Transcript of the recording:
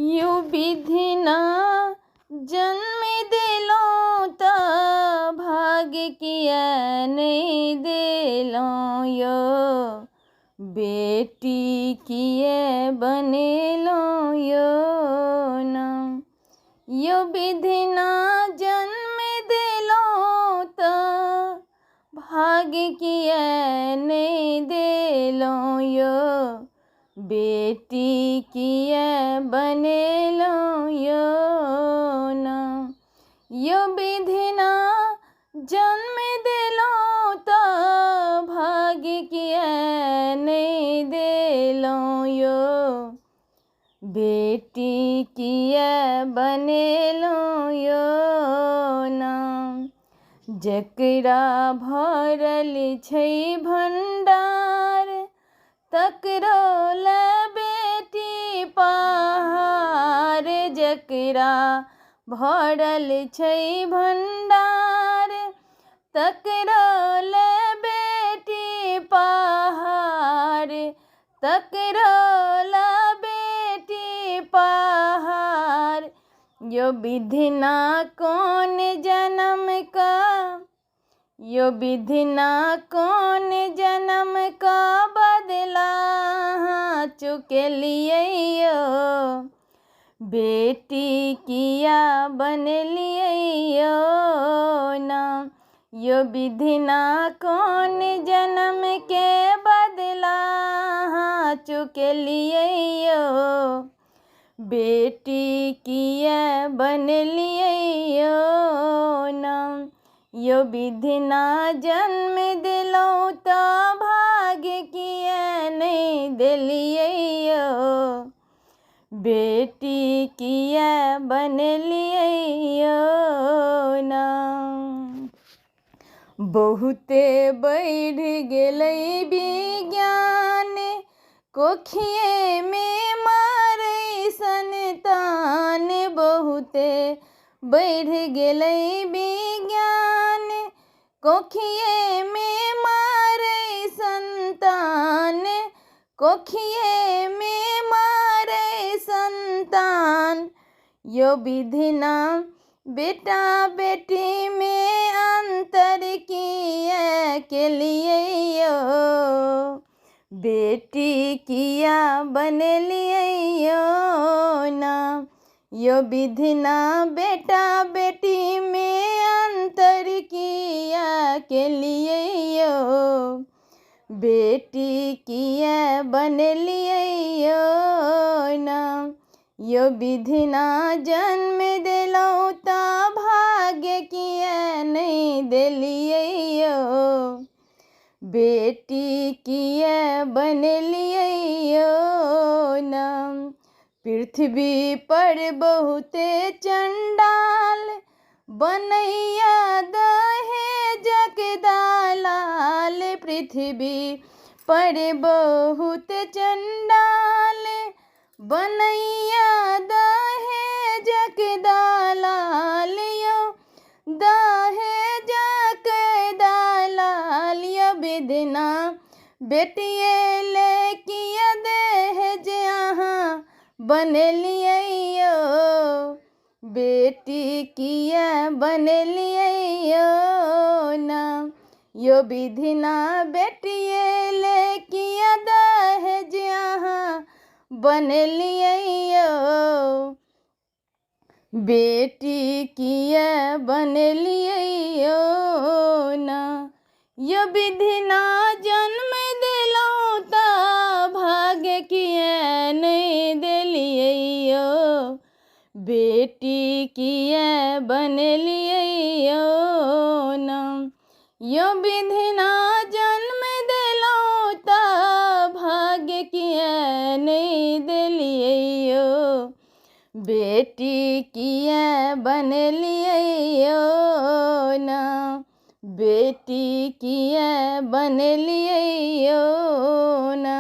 यो विधि ना जन्म दिलो त भाग्य किया नहीं दिलो यो बेटी किए बनेलो यो ना यो विधि ना जन्म दिलो त भाग्य किया नहीं दिलो यो बेटी किए बनेलो यो ना यो विधि ना जन्म दिलो त भाग्य किए नहीं दिलो यो बेटी किए बनेलो यो ना जकरा भरल छै भंडार तकरो ले बेटी पहाड़ जकरा भरल छै भंडार तकरो ले बेटी पहाड़ तकरो ले बेटी पहाड़ यो विधि ना कौन जन्म का यो विधि ना कौन जन्म का बदला चुके लिए यो बेटी किया बन लिए यो ना यो विधि ना कौन जन्म के बदला चुके लिए यो बेटी किया बन लिए यो ना यो विधि ना जन्म दिलो तो भाग्य किए नहीं दिलिए यो बेटी किए बन लिए यो ना बहुते बढ़ गेलै विज्ञान कोखिए में मारे संतान बहुते बढ़ गेलै विज्ञान कोखिए में मारे संतान कोखिए में मारे संतान यो विधि ना बेटा बेटी में अंतर किए के लिए यो बेटी किया बन लिए यो ना यो विधि ना बेटा बेटी में अंतर किया के लिए यो बेटी किया बन लिए यो ना यो विधि ना जन्म दिलो ता भाग्य किया नहीं दिलिए यो बेटी किया बन लिए यो ना पृथ्वी पर बहुते चंडाल बनैया दहेजक दालाल पृथ्वी पर बहुत चंडाल बनैया दहेजक दालाल यो दहेजक दालाल यो विधि ना बेटिए ले किया दहेज यहाँ बन लिए यो बेटी किया बन लिए यो ना यो विधि ना बेटिए ले किया दहेज यहाँ बन लिए यो बेटी किया बन लिए यो ना यो विधि ना जन्म दिलो ता भाग्य किया नहीं दिलिए यो बेटी किया बन लिए यो ना यो विधि ना जन्म दिलो ता भाग्य किया नहीं दिलिए यो बेटी किया बन लिए यो ना बेटी किया बन लिए यो ना।